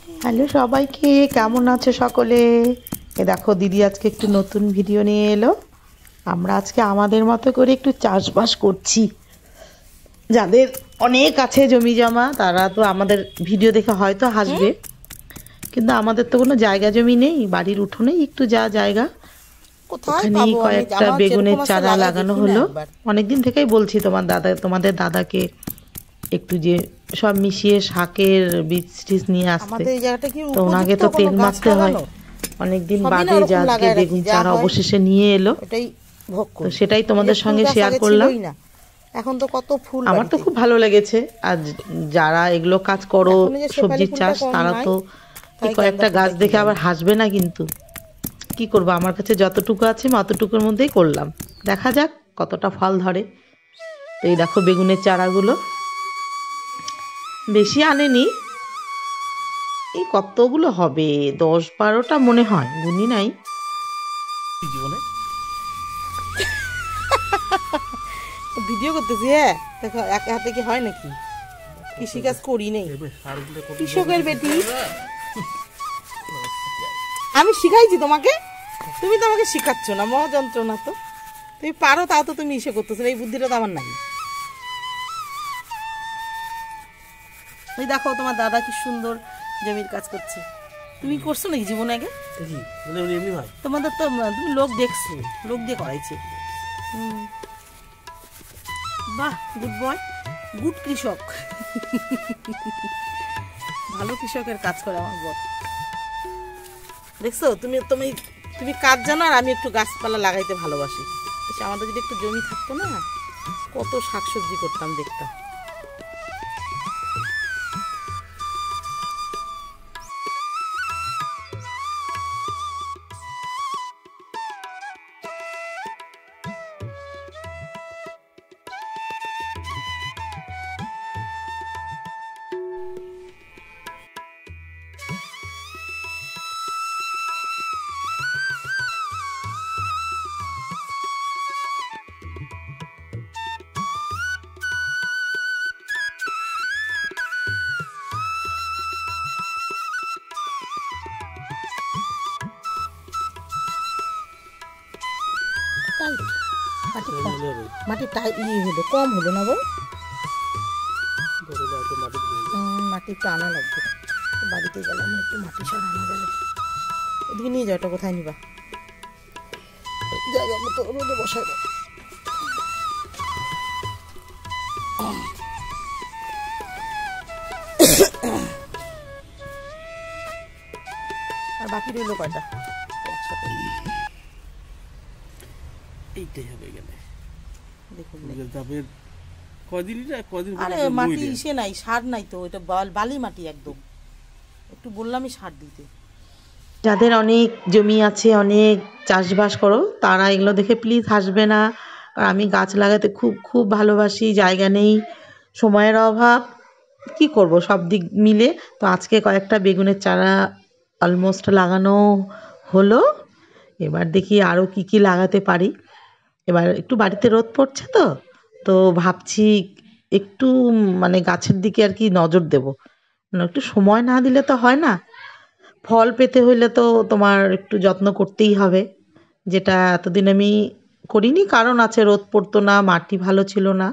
Hello সবাইকে, কেমন আছো সকলে? দেখো দিদি আজকে একটু নতুন ভিডিও নিয়ে এলো। আমরা আজকে আমাদের মতো করে একটু চাষবাস করছি। যাদের অনেক আছে জমি জমা তারা তো আমাদের ভিডিও দেখে হয়তো হাসবে, কিন্তু আমাদের তো কোনো জায়গা জমি নেই, বাড়ির উঠোনেই একটু যা জায়গা, ওখানেই কয়েকটা বেগুনের চারা লাগানো হলো। অনেকদিন থেকেই বলছি তোমাদের দাদাকে একটু যে সব মিশিয়ে শাকের বীজ টিজ নিয়ে আসতে, তো ওনাকে তো তেল মারতে হয়। অনেকদিন বাদে যে আজকে বেগুন চারা অবশেষে নিয়ে এলো, তো সেটাই তোমাদের সঙ্গে শেয়ার করলাম। এখন তো কত ফুল, আমার তো খুব ভালো লেগেছে। আর যারা এগুলো কাজ করো সবজির চাষ, তারা তো কয়েকটা গাছ দেখে আবার হাসবে না, কিন্তু কি করবো, আমার কাছে যতটুকু আছে আমি অতটুকুর মধ্যেই করলাম। দেখা যাক কতটা ফল ধরে। তো এই দেখো বেগুনের চারাগুলো বেশি আনেনি, এই কতগুলো হবে, 10-12টা মনে হয়, গুনি নাই। জীবনে ভিডিও করতেছি। হ্যাঁ দেখো, এক হাতে কি হয় নাকি? কৃষিকাজ করি নেই, কৃষকের বেটি। আমি শিখাইছি তোমাকে, তুমি তো আমাকে শিখাচ্ছ না, মহা যন্ত্রণা। তো তুমি পারো, তাও তো তুমি ইসে করতেছো, এই বুদ্ধিটা তো আমার নাই। ওই দেখো তোমার দাদা কি সুন্দর জমির কাজ করছে। তুমি করছো নাকি জীবনে আগে? তোমাদের তো তুমি লোক দেখছো, লোক দিয়ে করাইছে। বাহ, গুড বয়, গুড কৃষক। ভালো কৃষকের কাজ করে আমার বর। দেখছো তুমি তুমি তুমি কাজ জানো, আর আমি একটু গাছপালা লাগাইতে ভালোবাসি। আমাদের যদি একটু জমি থাকতো না, কত শাকসবজি করতাম, দেখতাম। মাটি হলো, কম হলো না গো, মাটি একটু আনা লাগবে। বাড়িতে গেলে আমার একটু মাটি সার আনা যাবে। এদিকে নিয়ে যাও, ওটা কোথায় নিবা? জায়গা মতো রোদে বসাই দাও। আর বাকি রইলো কয়টা? এইটাই হবে গেলে দেখুন। আরে মাটি ইসে নাই, সার নাই তো, এটা বালি মাটি একদম। একটু বললামই সার দিতে। যাদের অনেক জমি আছে, অনেক চাষবাস করো, তারা এগুলো দেখে প্লিজ হাসবে না। আর আমি গাছ লাগাতে খুব খুব ভালোবাসি, জায়গা নেই, সময়ের অভাব, কি করব সব দিক মিলে। তো আজকে কয়েকটা বেগুনের চারা অলমোস্ট লাগানো হলো। এবার দেখি আরও কি কি লাগাতে পারি। এবার একটু বাড়িতে রোদ পড়ছে, তো তো ভাবছি একটু মানে গাছের দিকে আর কি নজর দেব। একটু সময় না দিলে তো হয় না, ফল পেতে হইলে তো তোমার একটু যত্ন করতেই হবে, যেটা এতদিন আমি করিনি। কারণ আছে, রোদ পড়তো না, মাটি ভালো ছিল না।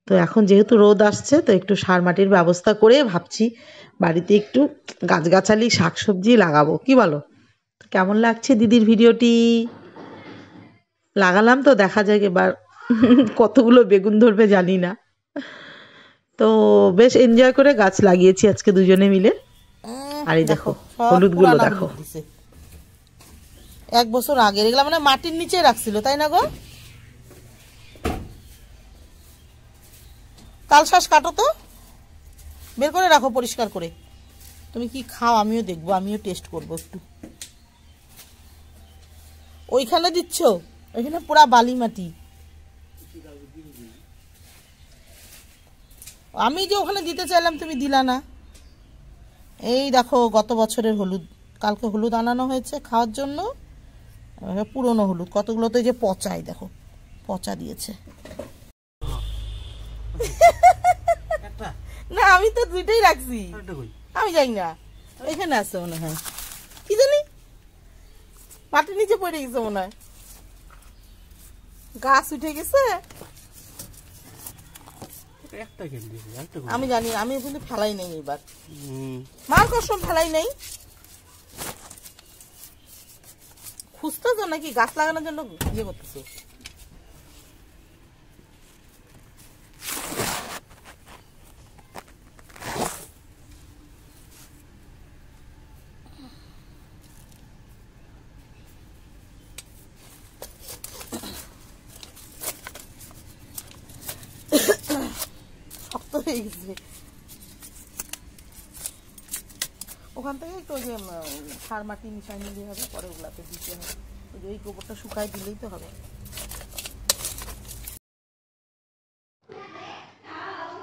তো এখন যেহেতু রোদ আসছে, তো একটু সার মাটির ব্যবস্থা করে ভাবছি বাড়িতে একটু গাছগাছালি শাকসবজি লাগাবো। কি বলো, কেমন লাগছে দিদির ভিডিওটি? লাগালাম তো, দেখা যাক এবার কতগুলো বেগুন ধরবে জানি না। তো বেশ এনজয় করে গাছ লাগিয়েছি আজকে দুজনে মিলে। আর এই দেখো হলুদ গুলো দেখো, 1 বছর আগে এগুলা মানে মাটির নিচে রাখছিল, তাই না গো? তাল শাঁস কাটো তো, বের করে রাখো পরিষ্কার করে। তুমি কি খাও আমিও দেখবো, আমিও টেস্ট করবো একটু। ওইখানে দিচ্ছ? ওইখানে পুরা বালি মাটি। আমি যে ওখানে দিতে চাইলাম তুমি দিলা না। এই দেখো গত বছরের হলুদ, কালকে হলুদ আনানো হয়েছে খাওয়ার জন্য, পুরনো হলুদ কতগুলো, তো এই যে পচাই, দেখো পচা দিয়েছে। না আমি তো দুইটাই রাখছি, আমি জানি না। এখানে আছে মনে হয়, কি জানি মাটির নিচে পড়ে গেছে মনে হয়, গাছ উঠে গেছে। আমি জানি, আমি কিন্তু ফেলাই নেই এবার, মার কসম ফেলাই নেই। খুঁজতেছো নাকি গাছ লাগানোর জন্য ইয়ে করতেছো? শক্ত হয়ে গেছে। ওখান থেকে একটু ওই যে সার মাটি মিশাই নিলে হবে, পরে ওগুলাতে দিতে হবে। ওই যে ওই গোবরটা শুকায় দিলেই তো হবে।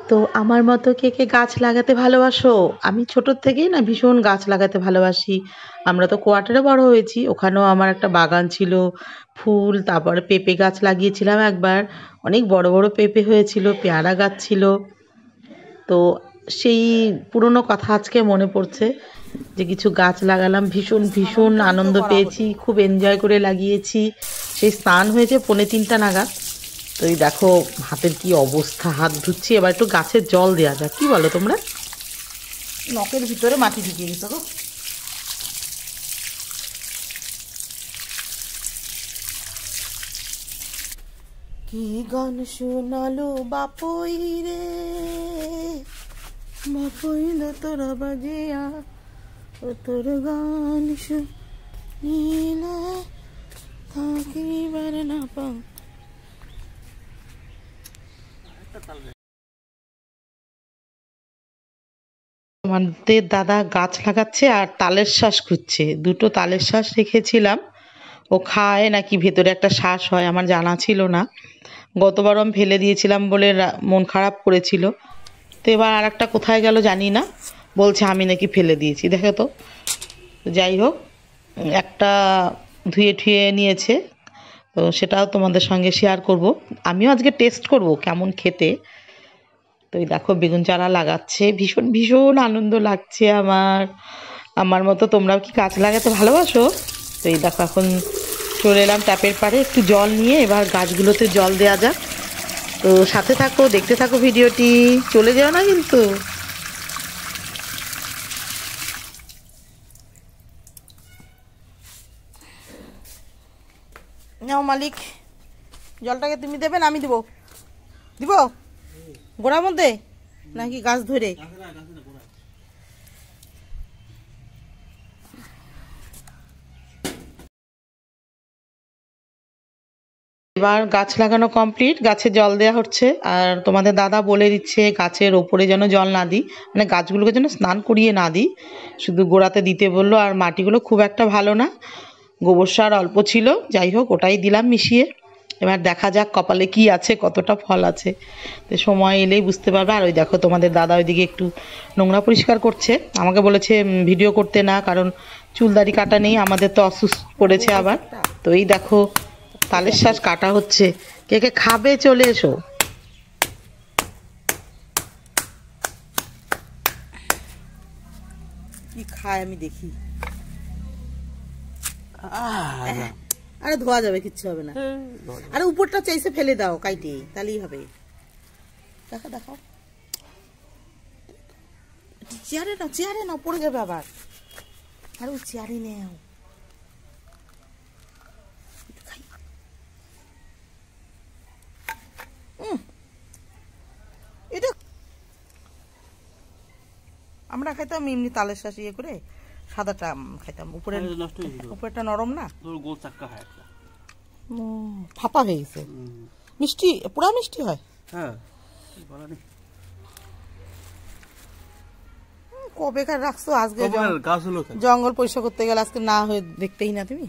তো আমার মতো কে কে গাছ লাগাতে ভালোবাসো? আমি ছোটোর থেকেই না ভীষণ গাছ লাগাতে ভালোবাসি। আমরা তো কোয়ার্টারে বড় হয়েছি, ওখানেও আমার একটা বাগান ছিল, ফুল, তারপরে পেঁপে গাছ লাগিয়েছিলাম একবার, অনেক বড় বড় পেঁপে হয়েছিল, পেয়ারা গাছ ছিল। তো সেই পুরনো কথা আজকে মনে পড়ছে যে কিছু গাছ লাগালাম, ভীষণ ভীষণ স্থানান্তরিত আনন্দ করা পেয়েছি, হলো। খুব এনজয় করে লাগিয়েছি। সেই স্নান হয়েছে 2:45 নাগাদ। তো এই দেখো হাতের কি অবস্থা, হাত ধুচ্ছি, এবার একটু গাছের জল দেওয়া যাক, কি বলো তোমরা? নখের ভিতরে মাটি ঢুকে গেছে গো। কি গান শোনালো বাপই রে, বাপই না তোরা বাজিয়া, ও তোর গান শুনিলে থাকিবার না পা। আমাদের দাদা গাছ লাগাচ্ছে আর তালের শ্বাস খুঁজছে, দুটো তালের শ্বাস রেখেছিলাম, ও খায় নাকি ভেতরে একটা শ্বাস হয় আমার জানা ছিল না। গতবারও আমি ফেলে দিয়েছিলাম বলে মন খারাপ করেছিল। তো এবার আর একটা কোথায় গেল জানি না, বলছে আমি নাকি ফেলে দিয়েছি, দেখো তো। যাই হোক, একটা ধুয়ে ঠুয়ে নিয়েছে, তো সেটাও তোমাদের সঙ্গে শেয়ার করব। আমিও আজকে টেস্ট করব কেমন খেতে। তো এই দেখো বেগুন চারা লাগাচ্ছে, ভীষণ ভীষণ আনন্দ লাগছে আমার। আমার মতো তোমরাও কি গাছ লাগাতে ভালোবাসো? তো এই দেখো এখন চলে এলাম ট্যাপের পাড়ে, একটু জল নিয়ে এবার গাছগুলোতে জল দেওয়া যাক। তো সাথে থাকো, দেখতে থাকো ভিডিওটি, চলে যেও না কিন্তু। নাও মালিক, জলটাকে তুমি দেবে না আমি দিব? দিব গোড়ার মধ্যে নাকি গাছ ধরে? এবার গাছ লাগানো কমপ্লিট, গাছে জল দেওয়া হচ্ছে, আর তোমাদের দাদা বলে দিচ্ছে গাছের ওপরে যেন জল না দিই, মানে গাছগুলোকে যেন স্নান করিয়ে না দিই, শুধু গোড়াতে দিতে বললো। আর মাটিগুলো খুব একটা ভালো না, গোবর সার অল্প ছিল, যাই হোক ওটাই দিলাম মিশিয়ে। এবার দেখা যাক কপালে কি আছে, কতটা ফল আছে, তো সময় এলেই বুঝতে পারবে। আর ওই দেখো তোমাদের দাদা ওইদিকে একটু নোংরা পরিষ্কার করছে, আমাকে বলেছে ভিডিও করতে না, কারণ চুলদাড়ি কাটা নেই, আমাদের তো অসুস্থ পড়েছে আবার। তো এই দেখো তালের শ্বাস কাটা হচ্ছে, কে কে খাবে চলে এসো। কি খায় আমি দেখি। আরে ধোয়া যাবে, কিচ্ছু হবে না। আরে উপরটা চাইছে ফেলে দাও কাইটে, তাহলেই হবে। দেখো দেখো, চেয়ারে নাও, চেয়ারে নাও, পড়ে যাবে আবার। আরে ওই চেয়ারে নেও। এটা আমরা খাইতাম এমনি তালের শ্বাস ইয়ে করে, সাদাটা খাইতাম, উপরে উপরেটা নরম না, গোল চাক্কা হয় একটা, ফাঁপা হয়ে গেছে। মিষ্টি, পুরা মিষ্টি হয়। হ্যাঁ বলা নেই। কবেকার রাখছো? আজকে গাছ হলো জঙ্গল পরিষ্কার করতে গেলে আজকে না হয়ে দেখতেই না তুমি।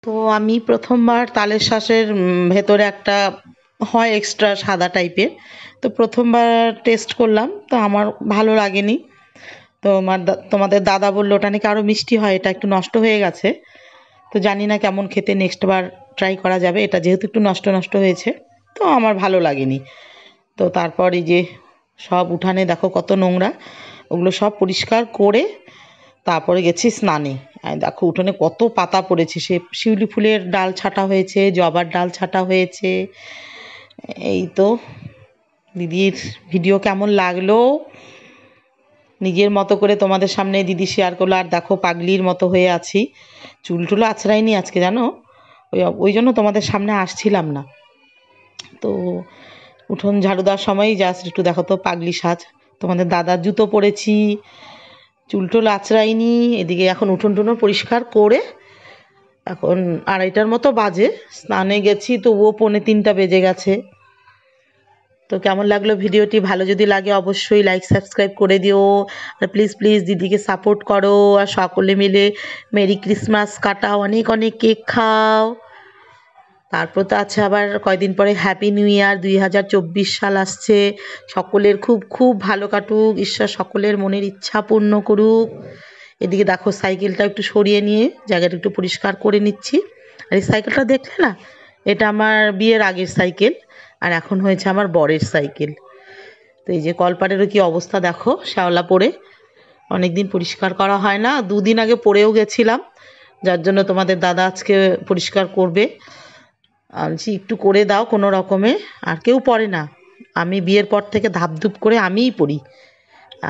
তো আমি প্রথমবার তালের শ্বাসের ভেতরে একটা হয় এক্সট্রা সাদা টাইপের, তো প্রথমবার টেস্ট করলাম, তো আমার ভালো লাগেনি। তো তোমাদের দাদা বললো ওটা নাকি আরও মিষ্টি হয়, এটা একটু নষ্ট হয়ে গেছে। তো জানি না কেমন খেতে, নেক্সট বার ট্রাই করা যাবে। এটা যেহেতু একটু নষ্ট নষ্ট হয়েছে, তো আমার ভালো লাগেনি। তো তারপর এই যে সব উঠানে দেখো কত নোংরা, ওগুলো সব পরিষ্কার করে তারপরে গেছি স্নানে। আর দেখো উঠোনে কত পাতা পড়েছে, সে শিউলি ফুলের ডাল ছাঁটা হয়েছে, জবার ডাল ছাঁটা হয়েছে। এই তো দিদির ভিডিও কেমন লাগলো নিজের মতো করে তোমাদের সামনে দিদি শেয়ার করলো। আর দেখো পাগলির মতো হয়ে আছি, চুল টুলো আছড়াইনি আজকে জানো, ওই জন্য তোমাদের সামনে আসছিলাম না। তো উঠোন ঝাড়ু দেওয়ার সময় জাস্ট একটু দেখো তো পাগলি সাজ। তোমাদের দাদার জুতো পরেছি, চুল টুল আঁচড়াইনি। এদিকে এখন উঠোন টুনো পরিষ্কার করে এখন 2:30টার মতো বাজে, স্নানে গেছি তবুও 2:45 বেজে গেছে। তো কেমন লাগলো ভিডিওটি? ভালো যদি লাগে অবশ্যই লাইক সাবস্ক্রাইব করে দিও, আর প্লিজ প্লিজ দিদিকে সাপোর্ট করো, আর সকলে মিলে মেরি ক্রিসমাস কাটাও, অনেক অনেক কেক খাও। তারপর তো আছে আবার কয়দিন পরে হ্যাপি নিউ ইয়ার, 2024 সাল আসছে। সকলের খুব খুব ভালো কাটুক, ঈশ্বর সকলের মনের ইচ্ছা পূর্ণ করুক। এদিকে দেখো সাইকেলটা একটু সরিয়ে নিয়ে জায়গাটা একটু পরিষ্কার করে নিচ্ছি। আর এই সাইকেলটা দেখলে না, এটা আমার বিয়ের আগের সাইকেল, আর এখন হয়েছে আমার বরের সাইকেল। তো এই যে কলপাড়েরও কি অবস্থা দেখো, শ্যাওলা পড়ে, অনেকদিন পরিষ্কার করা হয় না। 2 দিন আগে পড়েও গেছিলাম, যার জন্য তোমাদের দাদা আজকে পরিষ্কার করবে। আনছি একটু করে দাও কোনো রকমে, আর কেউ পড়ে না, আমি বিয়ের পর থেকে ধাপধুপ করে আমিই পড়ি।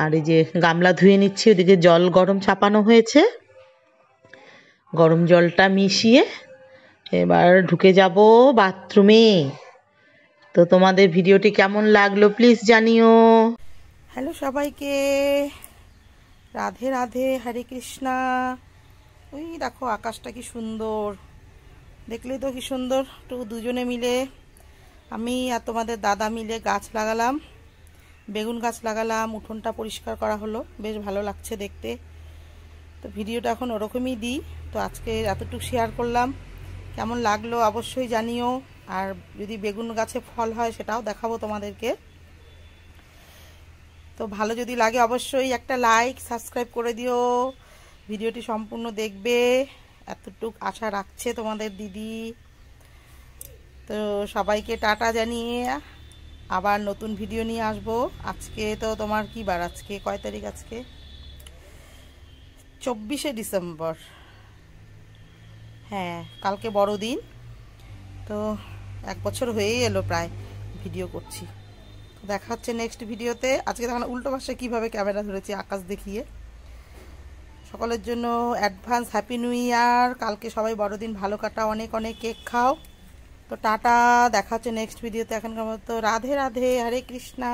আর এই যে গামলা ধুয়ে নিচ্ছি, ওদিকে জল গরম চাপানো হয়েছে, গরম জলটা মিশিয়ে এবার ঢুকে যাব বাথরুমে। তো তোমাদের ভিডিওটি কেমন লাগলো প্লিজ জানিও। হ্যালো সবাইকে, রাধে রাধে, হরে কৃষ্ণা। ওই দেখো আকাশটা কি সুন্দর, দেখলেই তো কি সুন্দর। তো দুজনে মিলে, আমি আর তোমাদের দাদা মিলে গাছ লাগালাম, বেগুন গাছ লাগালাম, উঠোনটা পরিষ্কার করা হলো, বেশ ভালো লাগছে দেখতে। তো ভিডিওটা এখন ওরকমই দিই, তো আজকে এতটুকু শেয়ার করলাম। কেমন লাগলো অবশ্যই জানিও, আর যদি বেগুন গাছে ফল হয় সেটাও দেখাবো তোমাদেরকে। তো ভালো যদি লাগে অবশ্যই একটা লাইক সাবস্ক্রাইব করে দিও, ভিডিওটি সম্পূর্ণ দেখবে, এতটুক আশা রাখছে তোমাদের দিদি। তো সবাইকে টাটা জানিয়ে আবার নতুন ভিডিও নিয়ে আসবো। আজকে তো তোমার কি বার, আজকে কয় তারিখ? আজকে 24শে ডিসেম্বর। হ্যাঁ, কালকে বড়দিন। তো 1 বছর হয়েই এলো প্রায় ভিডিও করছি। দেখা হচ্ছে নেক্সট ভিডিওতে। আজকে দেখো উল্টো পাশে কীভাবে ক্যামেরা ধরেছি আকাশ দেখিয়ে। সকলের জন্য অ্যাডভান্স হ্যাপি নিউ ইয়ার। কালকে সবাই বড়দিন ভালো কাটাও, অনেক অনেক কেক খাও। তো টাটা, দেখা হচ্ছে নেক্সট ভিডিওতে। এখনকার মতো রাধে রাধে, হরে কৃষ্ণা।